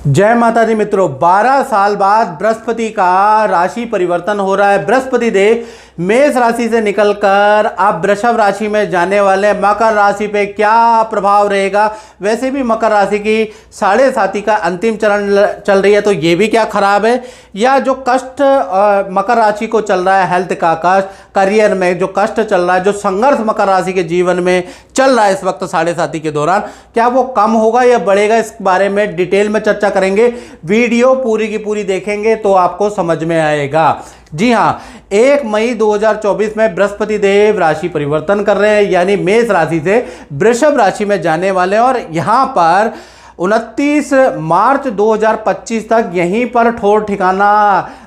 जय माता दी मित्रों, 12 साल बाद बृहस्पति का राशि परिवर्तन हो रहा है। बृहस्पति देव मेष राशि से निकलकर आप वृषभ राशि में जाने वाले। मकर राशि पे क्या प्रभाव रहेगा? वैसे भी मकर राशि की 7.5 का अंतिम चरण चल रही है, तो ये भी क्या खराब है? या जो कष्ट मकर राशि को चल रहा है, हेल्थ का कष्ट, करियर में जो कष्ट चल रहा है, जो संघर्ष मकर राशि के जीवन में चल रहा है इस वक्त 7.5 के दौरान, क्या वो कम होगा या बढ़ेगा? इस बारे में डिटेल में चर्चा करेंगे। वीडियो पूरी की पूरी देखेंगे तो आपको समझ में आएगा। जी हाँ, 1 मई 2024 में बृहस्पति देव राशि परिवर्तन कर रहे हैं, यानी मेष राशि से वृषभ राशि में जाने वाले हैं और यहां पर 29 मार्च 2025 तक यहीं पर ठोर ठिकाना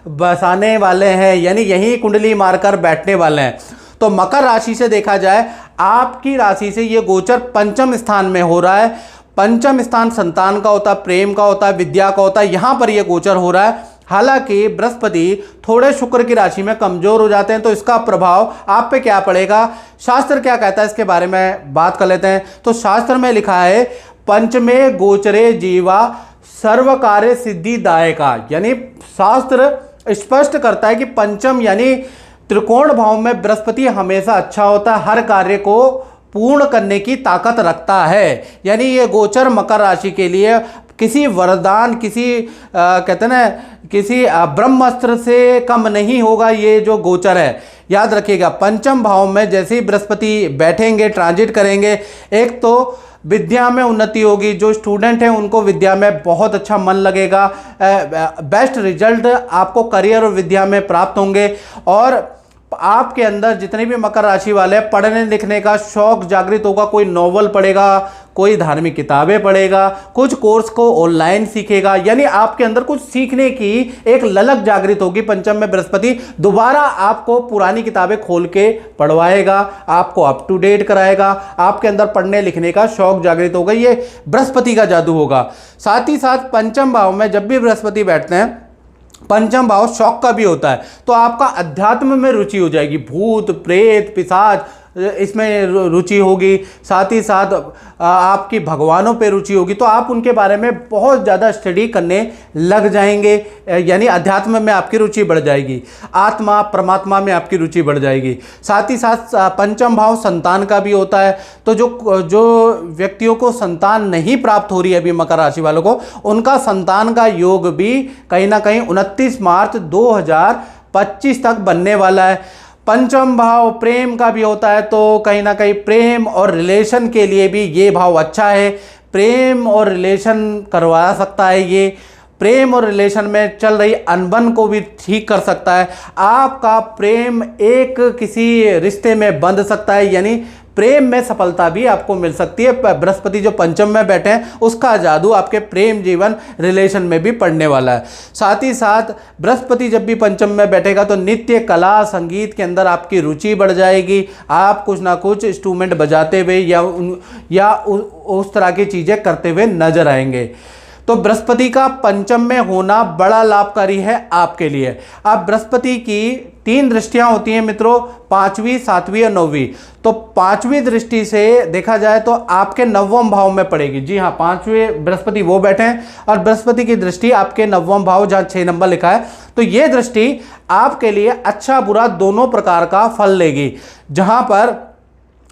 बसाने वाले हैं, यानी यहीं कुंडली मारकर बैठने वाले हैं। तो मकर राशि से देखा जाए, आपकी राशि से ये गोचर पंचम स्थान में हो रहा है। पंचम स्थान संतान का होता है, प्रेम का होता है, विद्या का होता है। यहां पर यह गोचर हो रहा है। हालांकि बृहस्पति थोड़े शुक्र की राशि में कमजोर हो जाते हैं, तो इसका प्रभाव आप पे क्या पड़ेगा, शास्त्र क्या कहता है, इसके बारे में बात कर लेते हैं। तो शास्त्र में लिखा है, पंचमे गोचरे जीवा सर्व कार्य सिद्धि दायका, यानी शास्त्र स्पष्ट करता है कि पंचम यानी त्रिकोण भाव में बृहस्पति हमेशा अच्छा होता है, हर कार्य को पूर्ण करने की ताकत रखता है। यानी ये गोचर मकर राशि के लिए किसी वरदान, किसी कहते हैं ना, किसी ब्रह्मास्त्र से कम नहीं होगा। ये जो गोचर है, याद रखिएगा, पंचम भाव में जैसे ही बृहस्पति बैठेंगे, ट्रांजिट करेंगे, एक तो विद्या में उन्नति होगी। जो स्टूडेंट हैं उनको विद्या में बहुत अच्छा मन लगेगा, बेस्ट रिजल्ट आपको करियर और विद्या में प्राप्त होंगे। और आपके अंदर जितने भी मकर राशि वाले हैं, पढ़ने लिखने का शौक जागृत होगा। कोई नॉवल पढ़ेगा, कोई धार्मिक किताबें पढ़ेगा, कुछ कोर्स को ऑनलाइन सीखेगा, यानी आपके अंदर कुछ सीखने की एक ललक जागृत होगी। पंचम में बृहस्पति दोबारा आपको पुरानी किताबें खोल के पढ़वाएगा, आपको अप टू डेट कराएगा, आपके अंदर पढ़ने लिखने का शौक जागृत होगा। ये बृहस्पति का जादू होगा। साथ ही साथ पंचम भाव में जब भी बृहस्पति बैठते हैं, पंचम भाव शौक का भी होता है, तो आपका अध्यात्म में रुचि हो जाएगी। भूत प्रेत पिशाच इसमें रुचि होगी। साथ ही साथ आपकी भगवानों पे रुचि होगी, तो आप उनके बारे में बहुत ज़्यादा स्टडी करने लग जाएंगे, यानी अध्यात्म में आपकी रुचि बढ़ जाएगी, आत्मा परमात्मा में आपकी रुचि बढ़ जाएगी। साथ ही साथ पंचम भाव संतान का भी होता है, तो जो व्यक्तियों को संतान नहीं प्राप्त हो रही है अभी, मकर राशि वालों को, उनका संतान का योग भी कहीं ना कहीं 29 मार्च 2025 तक बनने वाला है। पंचम भाव प्रेम का भी होता है, तो कहीं ना कहीं प्रेम और रिलेशन के लिए भी ये भाव अच्छा है। प्रेम और रिलेशन करवा सकता है, ये प्रेम और रिलेशन में चल रही अनबन को भी ठीक कर सकता है। आपका प्रेम एक किसी रिश्ते में बंध सकता है, यानी प्रेम में सफलता भी आपको मिल सकती है। बृहस्पति जो पंचम में बैठे हैं, उसका जादू आपके प्रेम जीवन रिलेशन में भी पड़ने वाला है। साथ ही साथ बृहस्पति जब भी पंचम में बैठेगा, तो नित्य कला संगीत के अंदर आपकी रुचि बढ़ जाएगी। आप कुछ ना कुछ इंस्ट्रूमेंट बजाते हुए या उस तरह की चीज़ें करते हुए नजर आएंगे। तो बृहस्पति का पंचम में होना बड़ा लाभकारी है आपके लिए। अब बृहस्पति की 3 दृष्टियां होती हैं मित्रों, 5वीं 7वीं और 9वीं। तो 5वीं दृष्टि से देखा जाए तो आपके 9वें भाव में पड़ेगी। जी हाँ, 5वें बृहस्पति वो बैठे हैं और बृहस्पति की दृष्टि आपके 9वें भाव, जहाँ 6 नंबर लिखा है, तो ये दृष्टि आपके लिए अच्छा बुरा दोनों प्रकार का फल लेगी। जहां पर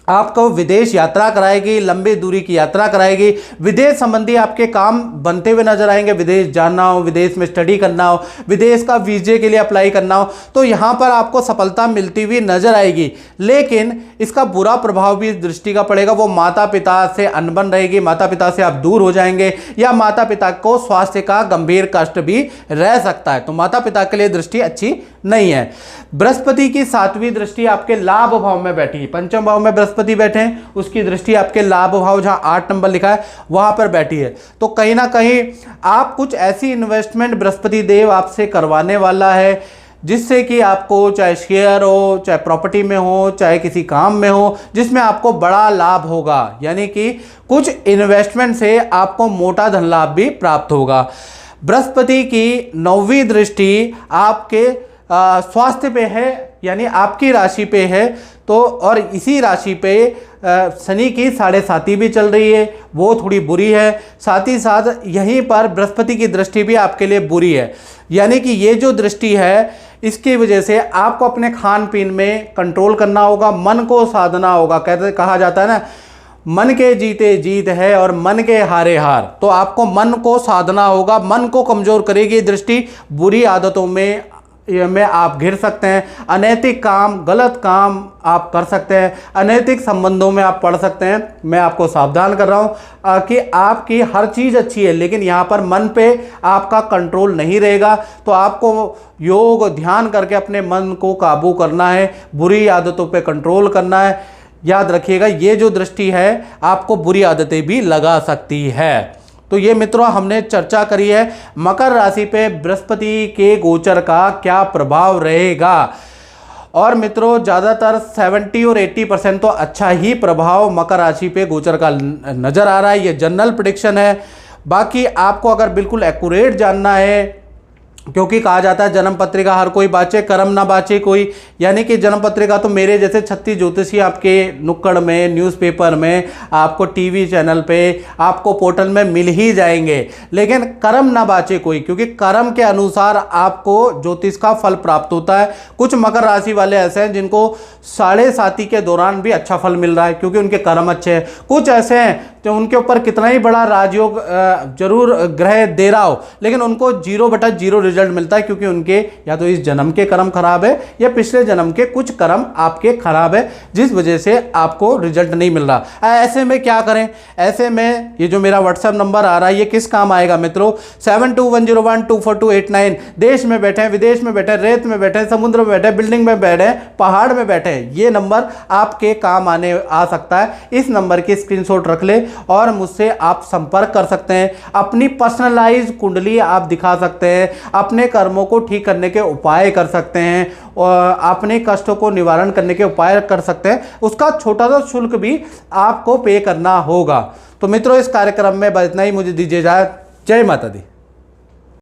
आपको विदेश यात्रा कराएगी, लंबी दूरी की यात्रा कराएगी, विदेश संबंधी आपके काम बनते हुए नजर आएंगे। विदेश जाना हो, विदेश में स्टडी करना हो, विदेश का वीजे के लिए अप्लाई करना हो, तो यहाँ पर आपको सफलता मिलती हुई नजर आएगी। लेकिन इसका बुरा प्रभाव भी इस दृष्टि का पड़ेगा। वो माता पिता से अनबन रहेगी, माता पिता से आप दूर हो जाएंगे, या माता पिता को स्वास्थ्य का गंभीर कष्ट भी रह सकता है। तो माता पिता के लिए दृष्टि अच्छी नहीं है। बृहस्पति की 7वीं दृष्टि आपके लाभ भाव में बैठी। पंचम भाव में बृहस्पति बैठे हैं, उसकी दृष्टि आपके लाभ भाव, जहां 8 नंबर लिखा है, वहां पर बैठी है। तो कहीं ना कहीं आप कुछ ऐसी इन्वेस्टमेंट बृहस्पति देव आपसे करवाने वाला है, जिससे कि आपको चाहे शेयर हो, चाहे प्रॉपर्टी में हो, चाहे किसी काम में हो, जिसमें आपको बड़ा लाभ होगा। यानी कि कुछ इन्वेस्टमेंट से आपको मोटा धन लाभ भी प्राप्त होगा। बृहस्पति की 9वीं दृष्टि आपके स्वास्थ्य पे है, यानी आपकी राशि पे है, तो और इसी राशि पे शनि की 7.5 भी चल रही है, वो थोड़ी बुरी है। साथ ही साथ यहीं पर बृहस्पति की दृष्टि भी आपके लिए बुरी है, यानी कि ये जो दृष्टि है इसकी वजह से आपको अपने खान पीन में कंट्रोल करना होगा, मन को साधना होगा। कहा जाता है ना, मन के जीते जीत है और मन के हारे हार। तो आपको मन को साधना होगा, मन को कमजोर करेगी दृष्टि, बुरी आदतों में आप घिर सकते हैं, अनैतिक काम, गलत काम आप कर सकते हैं, अनैतिक संबंधों में आप पड़ सकते हैं। मैं आपको सावधान कर रहा हूं कि आपकी हर चीज़ अच्छी है, लेकिन यहाँ पर मन पे आपका कंट्रोल नहीं रहेगा। तो आपको योग ध्यान करके अपने मन को काबू करना है, बुरी आदतों पे कंट्रोल करना है। याद रखिएगा, ये जो दृष्टि है आपको बुरी आदतें भी लगा सकती है। तो ये मित्रों हमने चर्चा करी है मकर राशि पे बृहस्पति के गोचर का क्या प्रभाव रहेगा। और मित्रों ज़्यादातर 70 और 80% तो अच्छा ही प्रभाव मकर राशि पे गोचर का नज़र आ रहा है। ये जनरल प्रेडिक्शन है। बाकी आपको अगर बिल्कुल एक्यूरेट जानना है, क्योंकि कहा जाता है जन्म पत्रिका हर कोई बाँचे कर्म ना बाँचे कोई, यानी कि जन्म पत्रिका तो मेरे जैसे 36 ज्योतिषी आपके नुक्कड़ में, न्यूज़पेपर में, आपको टीवी चैनल पे, आपको पोर्टल में मिल ही जाएंगे, लेकिन कर्म ना बाँचे कोई, क्योंकि कर्म के अनुसार आपको ज्योतिष का फल प्राप्त होता है। कुछ मकर राशि वाले ऐसे हैं जिनको 7.5 के दौरान भी अच्छा फल मिल रहा है क्योंकि उनके कर्म अच्छे हैं। कुछ ऐसे हैं तो उनके ऊपर कितना ही बड़ा राजयोग जरूर ग्रह दे रहा हो, लेकिन उनको 0/0 रिजल्ट मिलता है क्योंकि उनके या तो इस जन्म के कर्म खराब है या पिछले जन्म के कुछ कर्म आपके खराब है, जिस वजह से आपको रिजल्ट नहीं मिल रहा। ऐसे में क्या करें? ऐसे में ये जो मेरा व्हाट्सएप नंबर आ रहा है ये किस काम आएगा मित्रों? 7210124289। देश में बैठे, विदेश में बैठे, रेत में बैठे, समुद्र में बैठे, बिल्डिंग में बैठे, पहाड़ में बैठे, ये नंबर आपके काम आ सकता है। इस नंबर की स्क्रीनशॉट रख ले और मुझसे आप संपर्क कर सकते हैं। अपनी पर्सनलाइज कुंडली आप दिखा सकते हैं, अपने कर्मों को ठीक करने के उपाय कर सकते हैं और अपने कष्टों को निवारण करने के उपाय कर सकते हैं। उसका छोटा सा शुल्क भी आपको पे करना होगा। तो मित्रों इस कार्यक्रम में बस इतना ही, मुझे दीजिए इजाजत। जय माता दी।